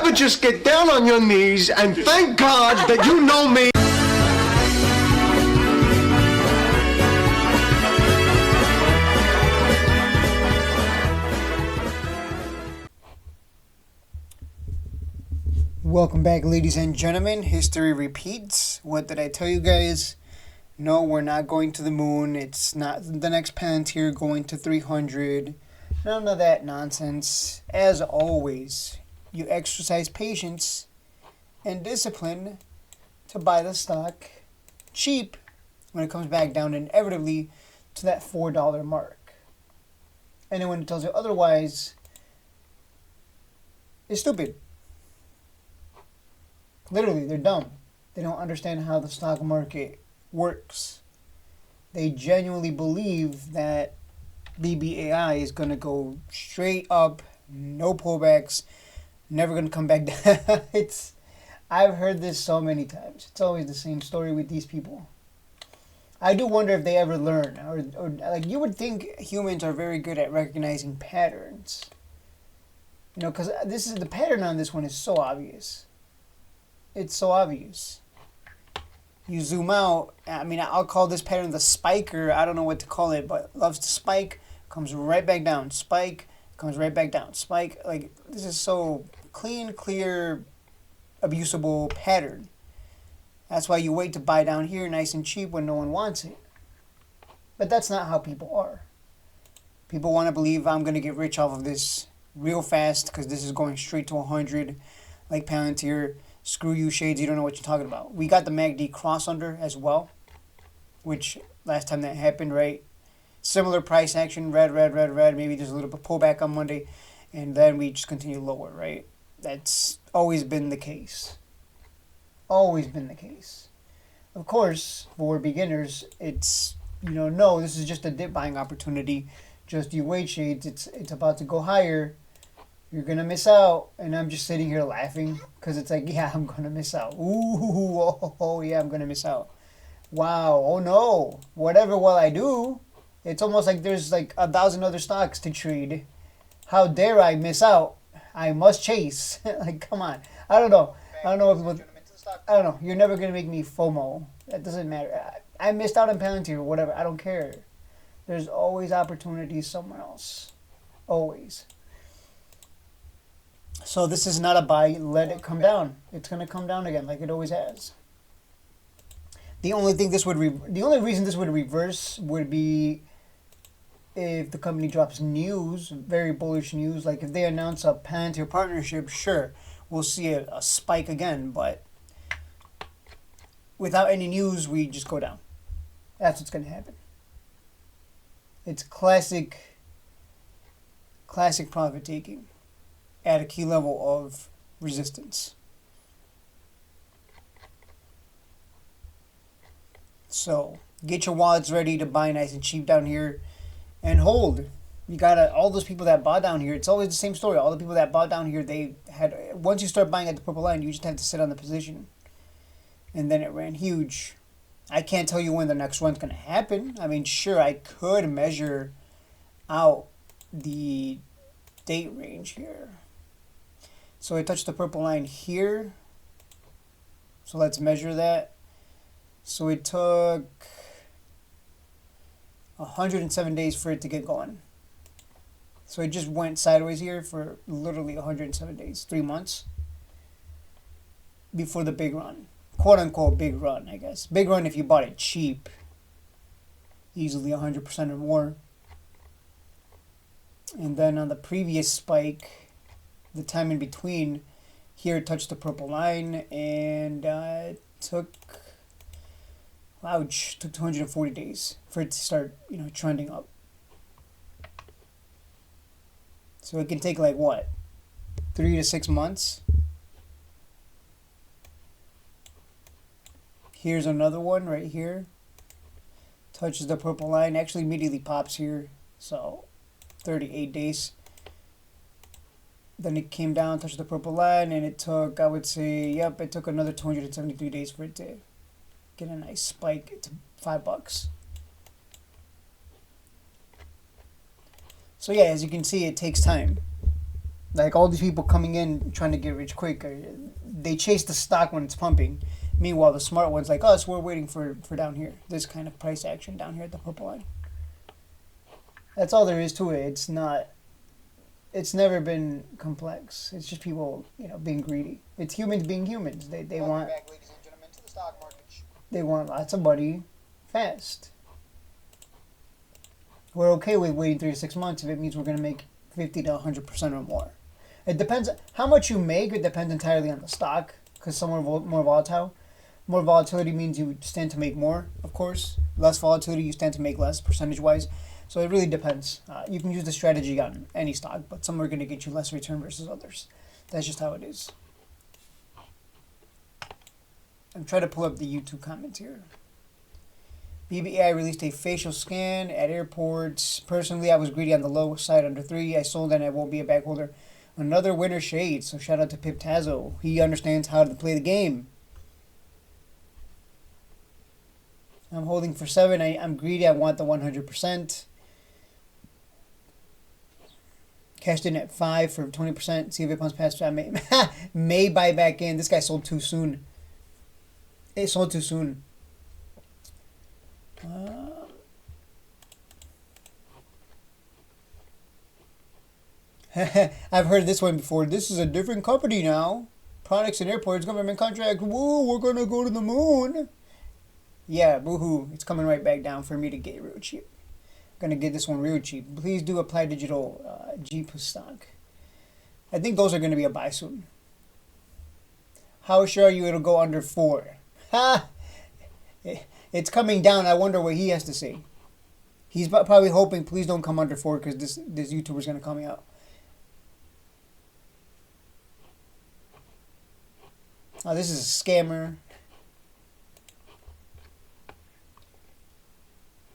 ever just get down on your knees and thank God that you know me? Welcome back, ladies and gentlemen. History repeats. What did I tell you guys? No, we're not going to the moon. It's not the next Palantir going to 300. None of that nonsense. As always, you exercise patience and discipline to buy the stock cheap when it comes back down inevitably to that $4 mark. And then when it tells you otherwise, it's stupid. Literally, they're dumb. They don't understand how the stock market works. They genuinely believe that BBAI is going to go straight up, no pullbacks, never going to come back down. I've heard this so many times. It's always the same story with these people. I do wonder if they ever learn, or like, you would think humans are very good at recognizing patterns. You know, because the pattern on this one is so obvious. It's so obvious. You zoom out. I mean, I'll call this pattern the spiker. I don't know what to call it, but loves to spike, comes right back down. Spike, comes right back down. Spike. Like, this is so clean, clear, abusable pattern. That's why you wait to buy down here nice and cheap when no one wants it. But that's not how people are. People want to believe I'm going to get rich off of this real fast because this is going straight to 100 like Palantir. Screw you, Shades, you don't know what you're talking about. We got the MACD cross under as well, which last time that happened, right? Similar price action, red, maybe there's a little bit pullback on Monday, and then we just continue lower, right? That's always been the case. Always been the case. Of course, for beginners, it's, no, this is just a dip buying opportunity. Just you wait, Shades, it's about to go higher. You're going to miss out. And I'm just sitting here laughing because it's like, yeah, I'm going to miss out. Ooh, oh, yeah, I'm going to miss out. Wow, oh no. Whatever will I do? It's almost like there's like 1,000 other stocks to trade. How dare I miss out? I must chase. Like, come on. I don't know. I don't know. You're never going to make me FOMO. That doesn't matter. I missed out on Palantir or whatever. I don't care. There's always opportunities somewhere else. Always. So this is not a buy. Let it come down. It's going to come down again like it always has. The only reason this would reverse would be if the company drops news, very bullish news. Like if they announce a Palantir partnership, sure, we'll see a spike again. But without any news, we just go down. That's what's going to happen. It's classic profit taking at a key level of resistance. So get your wallets ready to buy nice and cheap down here and hold. You gotta, all those people that bought down here, it's always the same story. All the people that bought down here, they had, once you start buying at the purple line, you just have to sit on the position. And then it ran huge. I can't tell you when the next one's gonna happen. I mean, sure, I could measure out the date range here. So I touched the purple line here. So let's measure that. So it took 107 days for it to get going. So it just went sideways here for literally 107 days, 3 months before the big run. Quote unquote big run, I guess. Big run if you bought it cheap. Easily 100% or more. And then on the previous spike, the time in between, here it touched the purple line and took 240 days for it to start, trending up. So it can take like what, 3 to 6 months. Here's another one right here. Touches the purple line, actually immediately pops here. So 38 days. Then it came down, touched the purple line, and it took, I would say, it took another 273 days for it to get a nice spike to $5. So yeah, as you can see, it takes time. Like all these people coming in trying to get rich quick, they chase the stock when it's pumping. Meanwhile, the smart ones like us, we're waiting for down here. This kind of price action down here at the purple line. That's all there is to it. It's not. It's never been complex. It's just people, being greedy. It's humans being humans. They want. Back, ladies and gentlemen, to the stock market. They want lots of money, fast. We're okay with waiting 3 to 6 months if it means we're going to make 50 to 100% or more. It depends how much you make. It depends entirely on the stock because some are more volatile. More volatility means you stand to make more, of course. Less volatility, you stand to make less percentage-wise. So it really depends. You can use the strategy on any stock, but some are going to get you less return versus others. That's just how it is. I'm trying to pull up the YouTube comments here. BBAI released a facial scan at airports. Personally, I was greedy on the low side under 3. I sold and I won't be a back holder. Another winner shade. So shout out to Pip Tazo. He understands how to play the game. I'm holding for 7. I'm greedy. I want the 100%. Cashed in at 5 for 20%. See if it pumps past. I may buy back in. This guy sold too soon. It sold too soon. I've heard this one before. This is a different company now. Products and airports, government contract. Woo, we're going to go to the moon. Yeah, boohoo. It's coming right back down for me to get real cheap. I'm going to get this one real cheap. Please do apply digital Jeep stock. I think those are going to be a buy soon. How sure are you it'll go under 4? Ha! It's coming down. I wonder what he has to say. He's probably hoping, please don't come under 4 because this YouTuber's going to call me out. Oh, this is a scammer.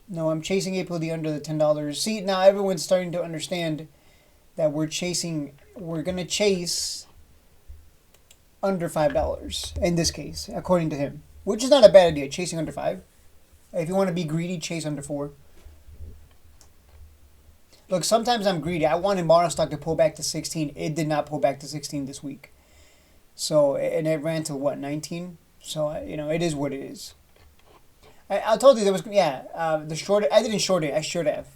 No, I'm chasing APOD under the $10. See, now everyone's starting to understand that we're going to chase under $5 in this case, according to him. Which is not a bad idea, chasing under 5. If you want to be greedy, chase under 4. Look, sometimes I'm greedy. I wanted Mara stock to pull back to 16. It did not pull back to 16 this week. So, and it ran to what, 19? So, it is what it is. I told you there was, the short, I didn't short it, I should have.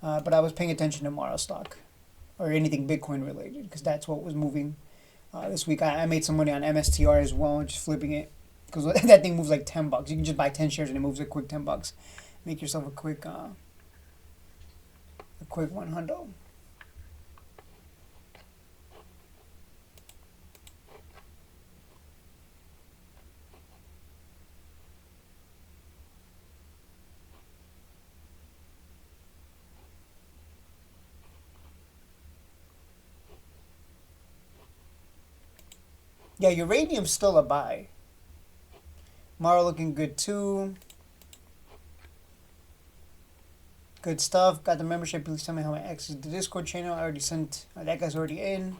But I was paying attention to Mara stock or anything Bitcoin related because that's what was moving this week. I made some money on MSTR as well, just flipping it because that thing moves like $10. You can just buy 10 shares and it moves a quick $10. Make yourself a quick 100. Yeah, uranium's still a buy. Mara looking good too. Good stuff. Got the membership. Please tell me how I access the Discord channel. I already sent. That guy's already in.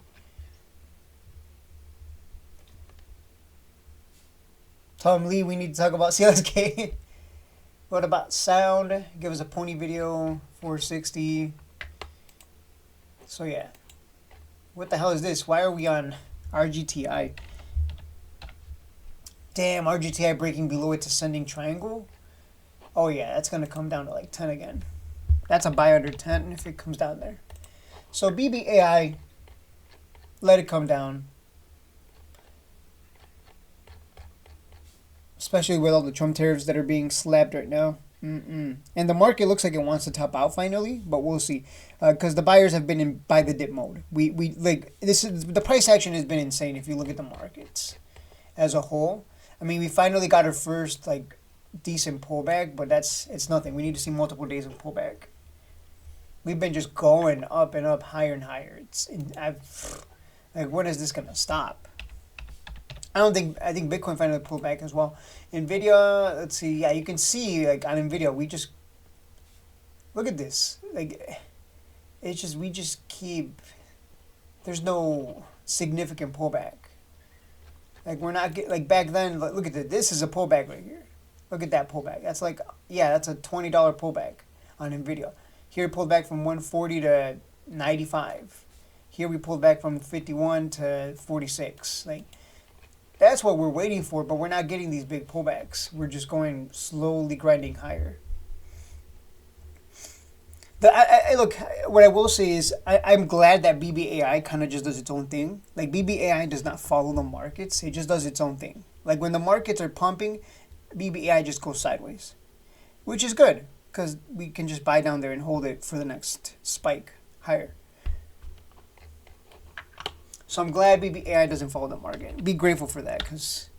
Tom Lee, we need to talk about CLSK. What about sound? Give us a pony video. 460. So yeah. What the hell is this? Why are we on RGTI? Damn, RGTI breaking below its ascending triangle. Oh yeah, that's going to come down to like 10 again. That's a buy under 10 if it comes down there. So BBAI, let it come down. Especially with all the Trump tariffs that are being slapped right now. And the market looks like it wants to top out finally, but we'll see. Because the buyers have been in buy the dip mode. We like this is the price action has been insane if you look at the markets as a whole. I mean, we finally got our first like decent pullback, but it's nothing. We need to see multiple days of pullback. We've been just going up and up, higher and higher. When is this gonna stop? I think Bitcoin finally pulled back as well. Nvidia, let's see. Yeah, you can see like on Nvidia, we just look at this. Like it's just we just keep. There's no significant pullback. Like we're not like back then. Look at this. This is a pullback right here. Look at that pullback. That's like that's a $20 pullback on Nvidia. Here it pulled back from 140 to 95. Here we pulled back from 51 to 46. Like, that's what we're waiting for, but we're not getting these big pullbacks. We're just going slowly grinding higher. Look, what I will say is I'm glad that BBAI kind of just does its own thing. Like, BBAI does not follow the markets. It just does its own thing. Like, when the markets are pumping, BBAI just goes sideways, which is good because we can just buy down there and hold it for the next spike higher. So I'm glad BBAI doesn't follow the market. Be grateful for that because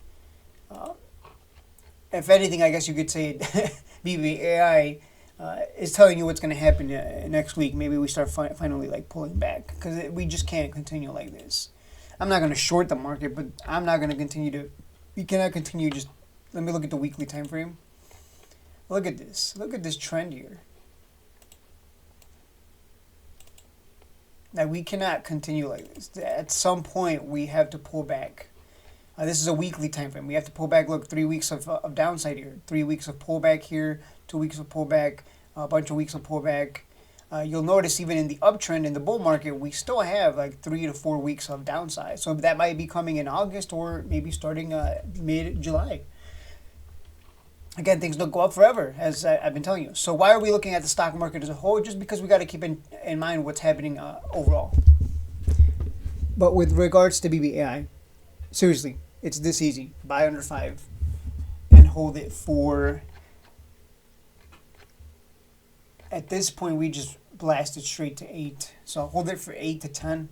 if anything, I guess you could say BBAI is telling you what's going to happen next week. Maybe we start finally like pulling back because we just can't continue like this. I'm not going to short the market, but I'm not going to continue to. We cannot continue just. Let me look at the weekly time frame. Look at this. Look at this trend here. Now we cannot continue like this. At some point, we have to pull back. This is a weekly time frame. We have to pull back. Look, 3 weeks of downside here. 3 weeks of pullback here. 2 weeks of pullback. A bunch of weeks of pullback. You'll notice even in the uptrend in the bull market, we still have like 3 to 4 weeks of downside. So that might be coming in August or maybe starting mid-July. Again, things don't go up forever, as I've been telling you. So why are we looking at the stock market as a whole? Just because we got to keep in mind what's happening overall. But with regards to BBAI, seriously, it's this easy. Buy under 5 and hold it for... At this point, we just blasted straight to 8. So hold it for 8 to 10.